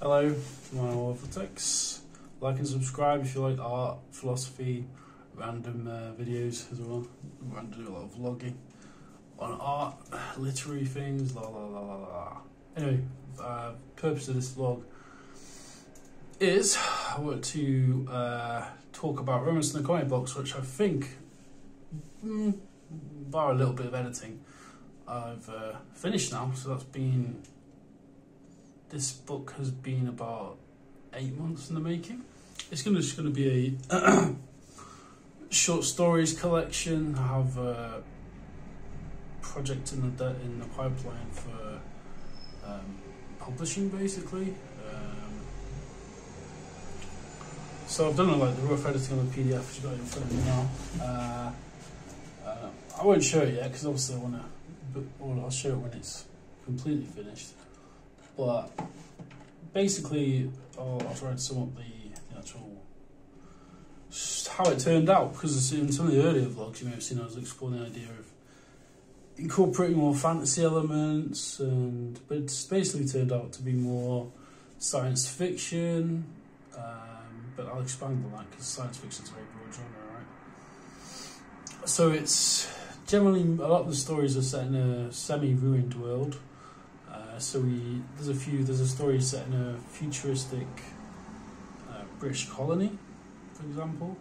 Hello, my Vortex. Like and subscribe if you like art, philosophy, random videos as well. We're going to do a lot of vlogging on art, literary things, la la la la la. Anyway, purpose of this vlog is I want to talk about Romance and the Commie Blocks, which I think, bar a little bit of editing, I've finished now. So that's been. This book has been about 8 months in the making. It's just going to be a short stories collection. I have a project in the pipeline for publishing, basically. So I've done the rough editing on the PDF, which you've got in front of me now. I won't show it yet because obviously I'll show it when it's completely finished. But basically, I'll try to sum up the actual how it turned out, because in some of the earlier vlogs you may have seen I was exploring the idea of incorporating more fantasy elements, but it's basically turned out to be more science fiction. But I'll expand on that because science fiction is a very broad genre, right? So it's generally a lot of the stories are set in a semi-ruined world. There's a story set in a futuristic British colony, for example,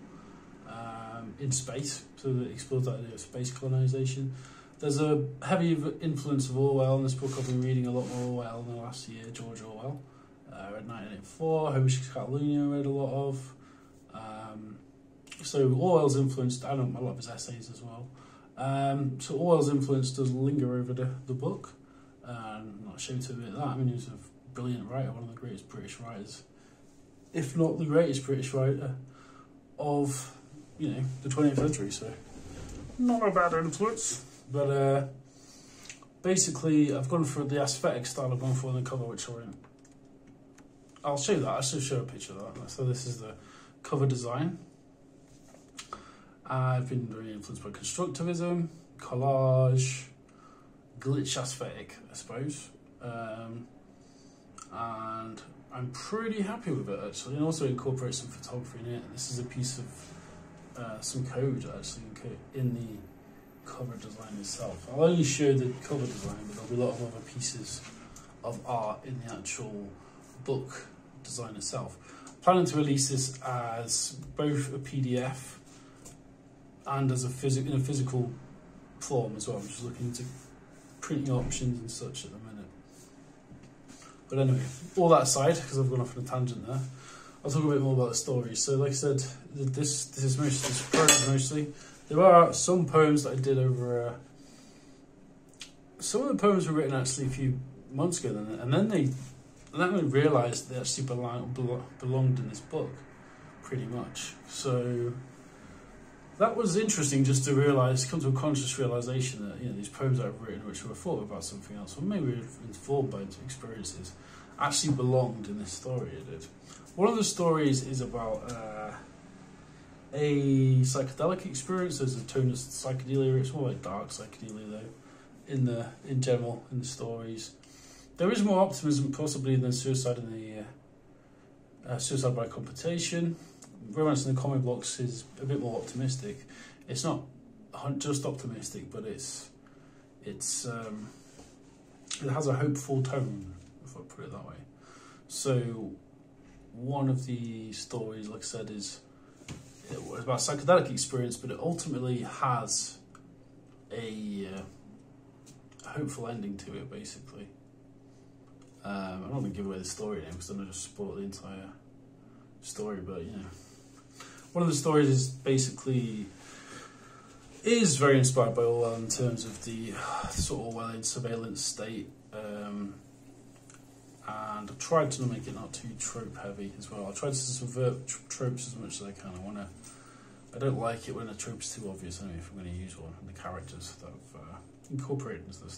in space, so that explores that idea of space colonization. There's a heavy influence of Orwell in this book. I've been reading a lot more Orwell in the last year. George Orwell, read 1984, Homesick Catalonia read a lot of. So Orwell's influenced, I know a lot of his essays as well. So Orwell's influence does linger over the book. I'm not ashamed to admit that. I mean, he was a brilliant writer, one of the greatest British writers, if not the greatest British writer of, the 20th century. So, not a bad influence. But basically, I've gone for the aesthetic style I've gone for in the cover, which I'll show you that. I'll show a picture of that. So this is the cover design. I've been very influenced by constructivism, collage, glitch aesthetic, I suppose, and I'm pretty happy with it actually, and also incorporates some photography in it. This is a piece of some code actually in the cover design itself. I'll only show the cover design, but there'll be a lot of other pieces of art in the actual book design itself. I'm planning to release this as both a PDF and as in a physical form as well. I'm just looking into printing options and such at the minute. But anyway, all that aside, because I've gone off on a tangent there, I'll talk a bit more about the story. So like I said, this is prose mostly. There are some poems that I did over... some of the poems were written actually a few months ago, and then I realised they actually belonged in this book, pretty much. So that was interesting, just to realise, come to a conscious realisation that these poems that I've written, which were thought about something else, or maybe informed by experiences, actually belonged in this story. It did. One of the stories is about a psychedelic experience. There's a tone of psychedelia. It's more like dark psychedelia though, in general in the stories. There is more optimism possibly than suicide in the suicide by computation. Romance and the Commie Blocks is a bit more optimistic. It's not just optimistic, but it has a hopeful tone, if I put it that way. So one of the stories, like I said, it was about psychedelic experience, but it ultimately has a hopeful ending to it, basically. I'm not going to give away the story name because then I'll just spoil the entire story, but one of the stories is very inspired by Orwell in terms of the sort of Orwellian surveillance state, and I've tried to make it not too trope heavy as well. I tried to subvert tropes as much as I can. I don't like it when a trope is too obvious anyway, if I'm going to use one, and the characters that I've incorporated into the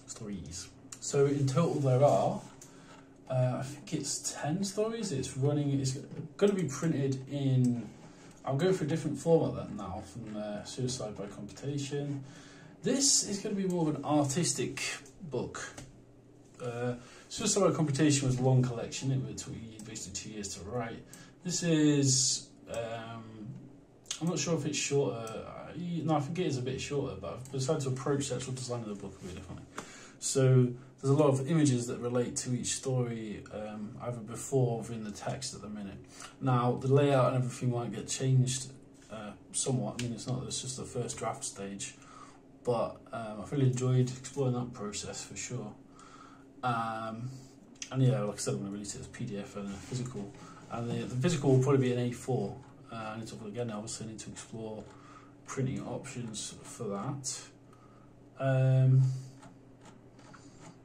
stories. So in total there are, I think it's 10 stories. It's going to be printed in, I'm going for a different format than now from Suicide by Computation. This is going to be more of an artistic book. Suicide Computation was a long collection. It took you basically 2 years to write. This is, I'm not sure if it's shorter. No, I think it is a bit shorter, but I've decided to approach the actual design of the book a bit differently. So there's a lot of images that relate to each story, either before or within the text at the minute. Now, the layout and everything might get changed somewhat. I mean, it's just the first draft stage, but I've really enjoyed exploring that process for sure. And yeah, like I said, I'm going to release it as PDF and a physical. And the physical will probably be an A4. I need to, again, obviously I need to explore printing options for that.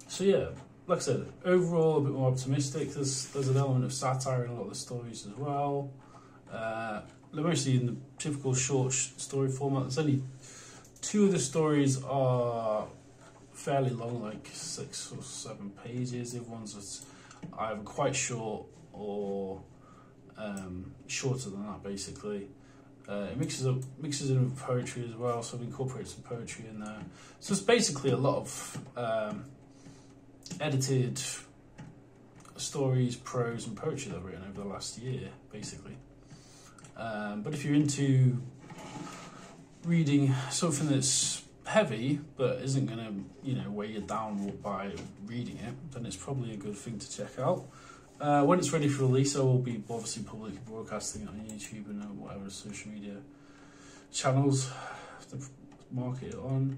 So yeah, like I said, overall a bit more optimistic. There's an element of satire in a lot of the stories as well. They're mostly in the typical short story format. There's only 2 of the stories are fairly long, like 6 or 7 pages. The other ones are either quite short or shorter than that, basically. It mixes in with poetry as well, so I've incorporated some poetry in there. So it's basically a lot of edited stories, prose and poetry that I've written over the last year, basically. But if you're into reading something that's heavy but isn't going to weigh you down by reading it, then it's probably a good thing to check out. When it's ready for release, I will be obviously publicly broadcasting it on YouTube and whatever social media channels to market it on.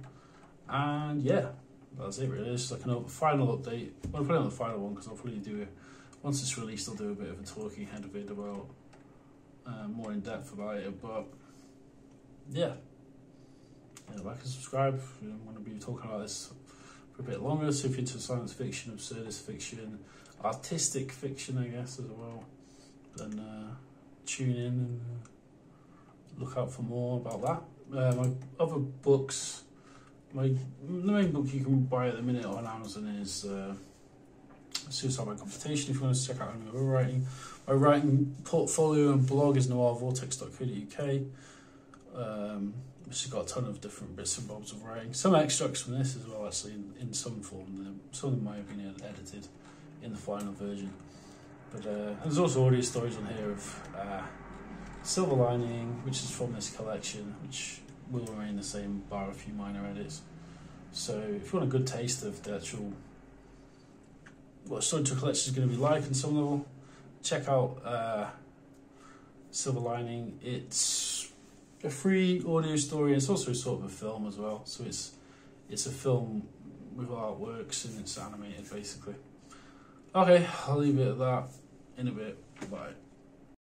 And yeah, that's it really. It's just like a final update. Well, I'll put it on the final one because I'll probably do it once it's released. I'll do a bit of a talking head of it about more in depth about it. But yeah, like and subscribe. I'm going to be talking about this for a bit longer. So if you're into science fiction, absurdist fiction, artistic fiction, I guess, as well, then tune in and look out for more about that. My other books, the main book you can buy at the minute on Amazon is Suicide by Computation, if you want to check out any other writing. My writing portfolio and blog is noirvortex.co.uk, which has got a ton of different bits and bobs of writing. Some extracts from this as well, actually, in some form. Some of them might have been edited in the final version. But there's also audio stories on here of Silver Lining, which is from this collection, which will remain the same bar a few minor edits. So if you want a good taste of the actual what a storytelling collection is going to be like on some level, check out Silver Lining. It's a free audio story, and it's also sort of a film as well. So it's a film with artworks and it's animated basically. Okay, I'll leave it at that in a bit. Bye.